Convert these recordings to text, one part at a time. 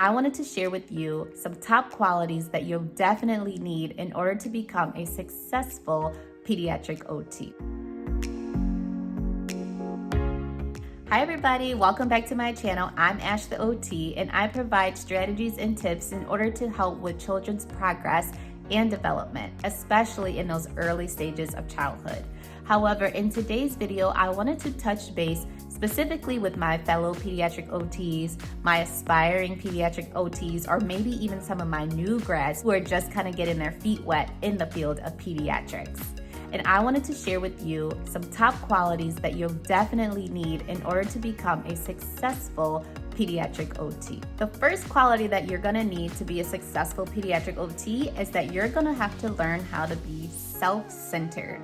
I wanted to share with you some top qualities that you'll definitely need in order to become a successful pediatric OT. Hi everybody, welcome back to my channel. I'm Ash the OT, and I provide strategies and tips in order to help with children's progress and development, especially in those early stages of childhood. However, in today's video, I wanted to touch base specifically with my fellow pediatric OTs, my aspiring pediatric OTs, or maybe even some of my new grads who are just kind of getting their feet wet in the field of pediatrics. And I wanted to share with you some top qualities that you'll definitely need in order to become a successful pediatric OT. The first quality that you're gonna need to be a successful pediatric OT is that you're gonna have to learn how to be self-centered.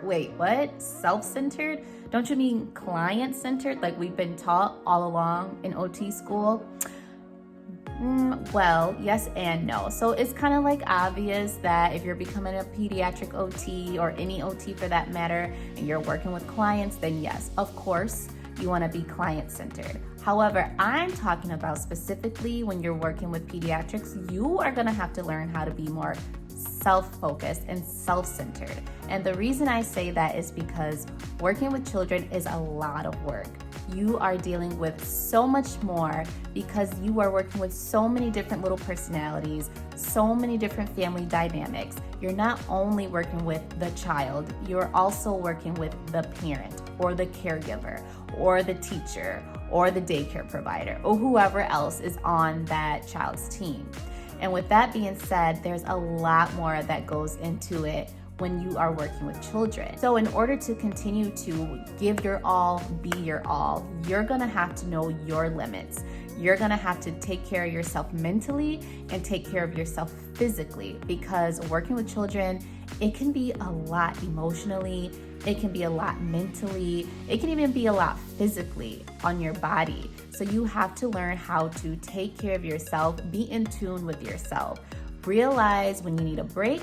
Wait, what? Self-centered? Don't you mean client-centered like we've been taught all along in OT school? Well, yes and no. So it's kind of like obvious that if you're becoming a pediatric OT or any OT for that matter, and you're working with clients, then yes, of course, you want to be client-centered. However, I'm talking about specifically when you're working with pediatrics, you are going to have to learn how to be more self-focused and self-centered. And the reason I say that is because working with children is a lot of work. You are dealing with so much more because you are working with so many different little personalities, so many different family dynamics. You're not only working with the child, you're also working with the parent or the caregiver or the teacher or the daycare provider or whoever else is on that child's team. And with that being said, there's a lot more that goes into it when you are working with children. So in order to continue to give your all, be your all, you're gonna have to know your limits. You're gonna have to take care of yourself mentally and take care of yourself physically, because working with children, it can be a lot emotionally, it can be a lot mentally, it can even be a lot physically on your body. So you have to learn how to take care of yourself, be in tune with yourself, realize when you need a break,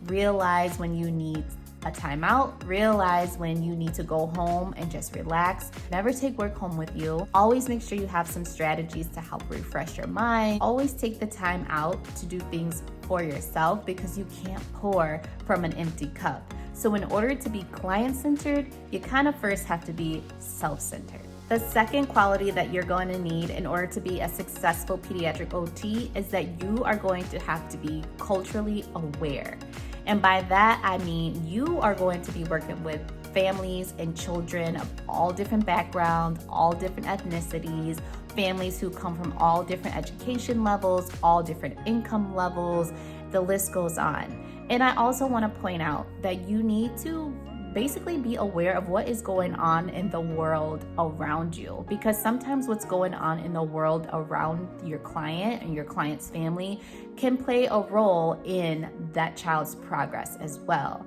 realize when you need a timeout, realize when you need to go home and just relax. Never take work home with you. Always make sure you have some strategies to help refresh your mind. Always take the time out to do things for yourself, because you can't pour from an empty cup. So in order to be client-centered, you kind of first have to be self-centered. The second quality that you're going to need in order to be a successful pediatric OT is that you are going to have to be culturally aware. And by that, I mean you are going to be working with families and children of all different backgrounds, all different ethnicities, families who come from all different education levels, all different income levels, the list goes on. And I also want to point out that you need to basically be aware of what is going on in the world around you, because sometimes what's going on in the world around your client and your client's family can play a role in that child's progress as well.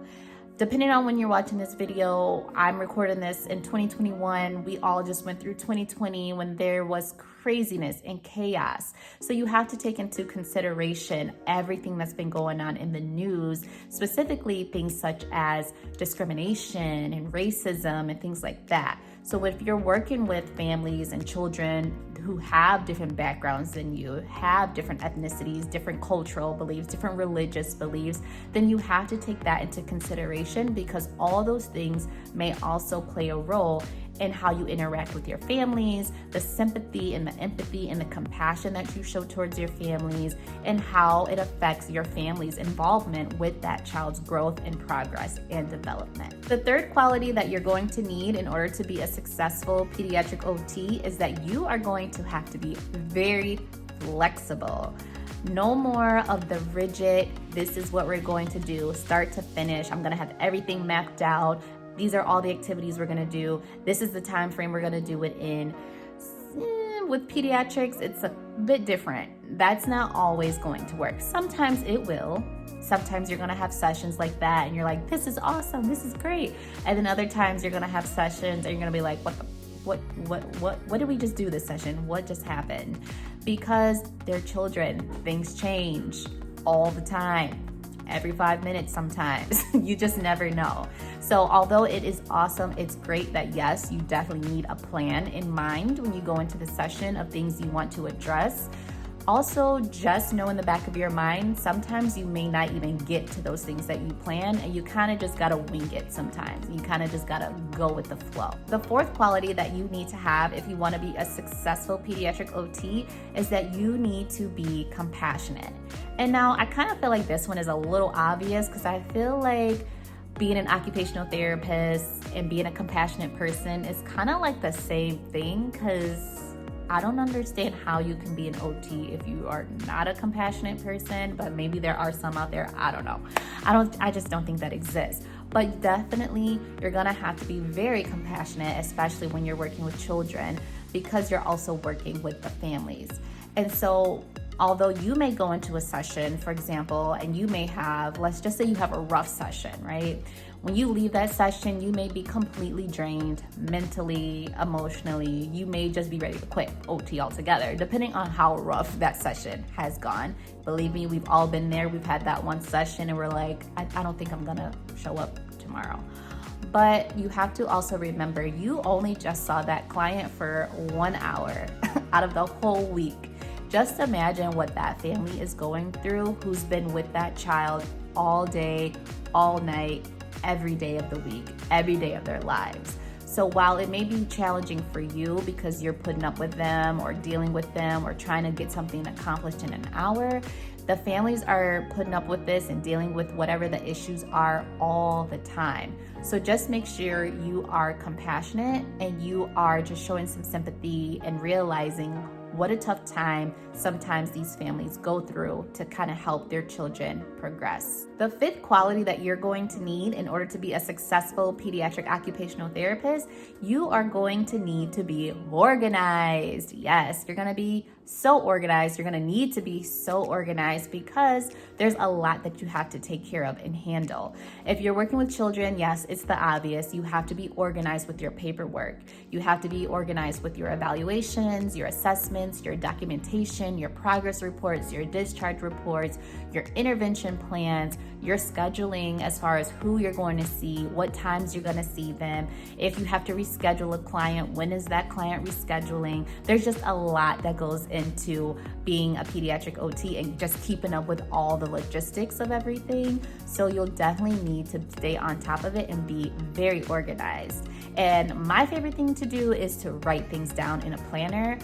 Depending on when you're watching this video, I'm recording this in 2021. We all just went through 2020 when there was craziness and chaos. So you have to take into consideration everything that's been going on in the news, specifically things such as discrimination and racism and things like that. So if you're working with families and children who have different backgrounds than you, have different ethnicities, different cultural beliefs, different religious beliefs, then you have to take that into consideration, because all those things may also play a role in how you interact with your families, the sympathy and the empathy and the compassion that you show towards your families, and how it affects your family's involvement with that child's growth and progress and development. The third quality that you're going to need in order to be a successful pediatric OT is that you are going to have to be very flexible. No more of the rigid, this is what we're going to do, start to finish. I'm gonna have everything mapped out. These are all the activities we're gonna do. This is the time frame we're gonna do it in. With pediatrics, it's a bit different. That's not always going to work. Sometimes it will. Sometimes you're gonna have sessions like that and you're like, this is awesome, this is great. And then other times you're gonna have sessions and you're gonna be like, what did we just do this session? What just happened? Because they're children, things change all the time. every 5 minutes sometimes. You just never know. So although it is awesome, it's great that yes, you definitely need a plan in mind when you go into the session of things you want to address. Also, just know in the back of your mind, sometimes you may not even get to those things that you plan, and you kind of just gotta wing it sometimes. You kind of just gotta go with the flow. The fourth quality that you need to have if you wanna be a successful pediatric OT is that you need to be compassionate. And now I kind of feel like this one is a little obvious because I feel like being an occupational therapist and being a compassionate person is kind of like the same thing, because I don't understand how you can be an OT if you are not a compassionate person, but maybe there are some out there. I don't know. I just don't think that exists. But definitely you're gonna have to be very compassionate, especially when you're working with children, because you're also working with the families. And so although you may go into a session, for example, and you may have, let's just say you have a rough session, right? When you leave that session, you may be completely drained mentally, emotionally. You may just be ready to quit OT altogether, depending on how rough that session has gone. Believe me, we've all been there. We've had that one session and we're like, I don't think I'm gonna show up tomorrow. But you have to also remember, you only just saw that client for 1 hour out of the whole week. Just imagine what that family is going through, who's been with that child all day, all night, every day of the week, every day of their lives. So while it may be challenging for you because you're putting up with them or dealing with them or trying to get something accomplished in an hour, the families are putting up with this and dealing with whatever the issues are all the time. So just make sure you are compassionate and you are just showing some sympathy and realizing what a tough time sometimes these families go through to kind of help their children progress. The fifth quality that you're going to need in order to be a successful pediatric occupational therapist, you are going to need to be organized. Yes, you're going to be so organized. You're going to need to be so organized because there's a lot that you have to take care of and handle. If you're working with children, yes, it's the obvious. You have to be organized with your paperwork. You have to be organized with your evaluations, your assessments, your documentation, your progress reports, your discharge reports, your intervention plans, your scheduling as far as who you're going to see, what times you're going to see them. If you have to reschedule a client, when is that client rescheduling? There's just a lot that goes into being a pediatric OT and just keeping up with all the logistics of everything. So you'll definitely need to stay on top of it and be very organized. And my favorite thing to do is to write things down in a planner.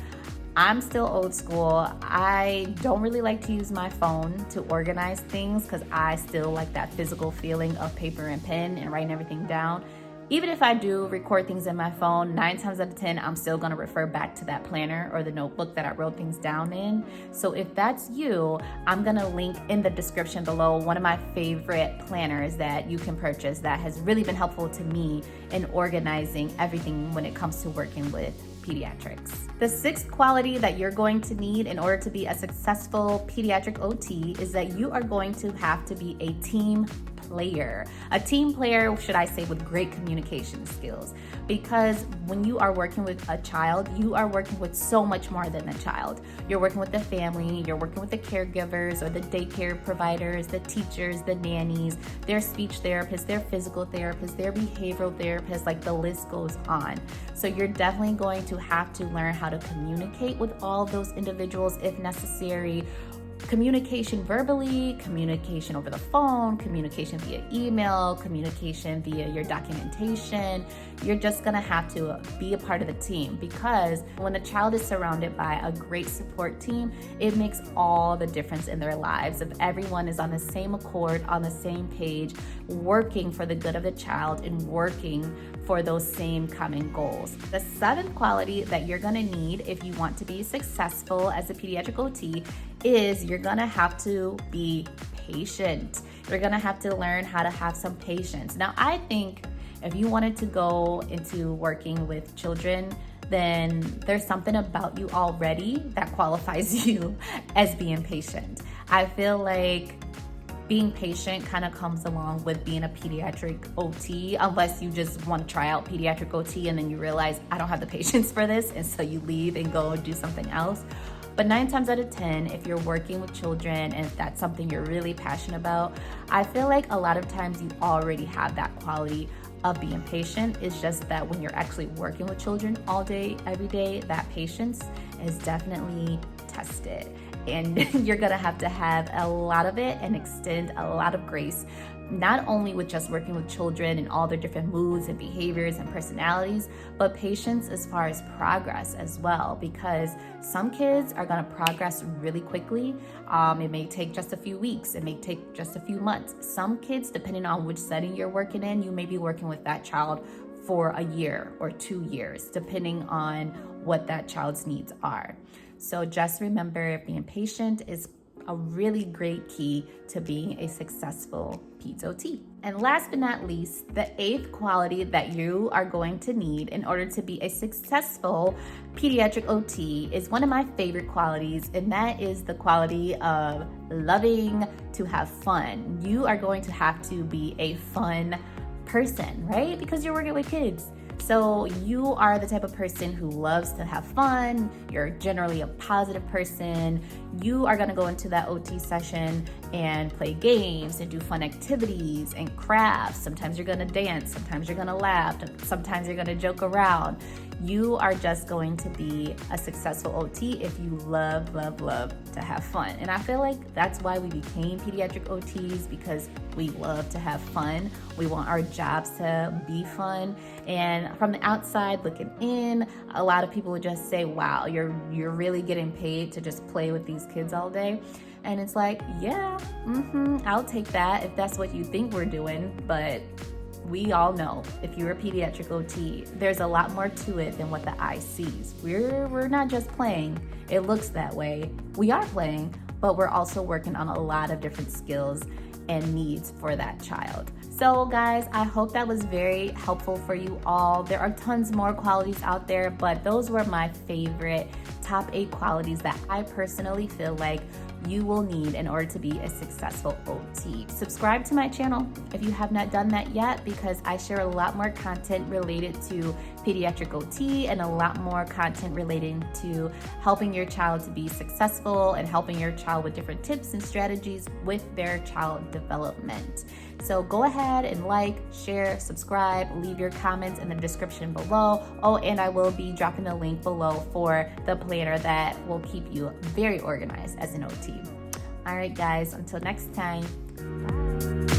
I'm still old school. I don't really like to use my phone to organize things because I still like that physical feeling of paper and pen and writing everything down. Even if I do record things in my phone, 9 times out of 10, I'm still gonna refer back to that planner or the notebook that I wrote things down in. So if that's you, I'm gonna link in the description below one of my favorite planners that you can purchase that has really been helpful to me in organizing everything when it comes to working with pediatrics. The sixth quality that you're going to need in order to be a successful pediatric OT is that you are going to have to be a team player. A team player, should I say, with great communication skills. Because when you are working with a child, you are working with so much more than a child. You're working with the family, you're working with the caregivers or the daycare providers, the teachers, the nannies, their speech therapists, their physical therapists, their behavioral therapists, like the list goes on. So you're definitely going to have to learn how to communicate with all of those individuals if necessary. Communication verbally, communication over the phone, communication via email, communication via your documentation. You're just gonna have to be a part of the team, because when a child is surrounded by a great support team, it makes all the difference in their lives. If everyone is on the same accord, on the same page, working for the good of the child and working for those same common goals. The seventh quality that you're gonna need if you want to be successful as a pediatric OT is you're gonna have to be patient. You're gonna have to learn how to have some patience. Now, I think if you wanted to go into working with children, then there's something about you already that qualifies you as being patient. I feel like being patient kind of comes along with being a pediatric OT, unless you just want to try out pediatric OT and then you realize I don't have the patience for this, and so you leave and go and do something else. But 9 times out of 10, if you're working with children and if that's something you're really passionate about, I feel like a lot of times you already have that quality of being patient. It's just that when you're actually working with children all day, every day, that patience is definitely tested. And you're gonna have to have a lot of it and extend a lot of grace, not only with just working with children and all their different moods and behaviors and personalities, but patience as far as progress as well, because some kids are gonna progress really quickly. It may take just a few weeks, it may take just a few months. Some kids, depending on which setting you're working in, you may be working with that child for a year or 2 years, depending on what that child's needs are. So just remember, being patient is a really great key to being a successful Peds OT. And last but not least, the 8th quality that you are going to need in order to be a successful pediatric OT is one of my favorite qualities, and that is the quality of loving to have fun. You are going to have to be a fun person, right? Because you're working with kids. So you are the type of person who loves to have fun. You're generally a positive person. You are gonna go into that OT session and play games and do fun activities and crafts. Sometimes you're gonna dance, sometimes you're gonna laugh, sometimes you're gonna joke around. You are just going to be a successful OT if you love, love, love to have fun. And I feel like that's why we became pediatric OTs, because we love to have fun. We want our jobs to be fun. And from the outside looking in, a lot of people would just say, wow, you're really getting paid to just play with these kids all day. And it's like, yeah, I'll take that if that's what you think we're doing. But we all know, if you're a pediatric OT, there's a lot more to it than what the eye sees. We're not just playing. It looks that way. We are playing, but we're also working on a lot of different skills and needs for that child. So guys, I hope that was very helpful for you all. There are tons more qualities out there, but those were my favorite top 8 qualities that I personally feel like you will need in order to be a successful OT. Subscribe to my channel if you have not done that yet, because I share a lot more content related to pediatric OT and a lot more content relating to helping your child to be successful and helping your child with different tips and strategies with their child development. So go ahead and like, share, subscribe, leave your comments in the description below. Oh, and I will be dropping a link below for the planner that will keep you very organized as an OT. All right, guys, until next time, bye.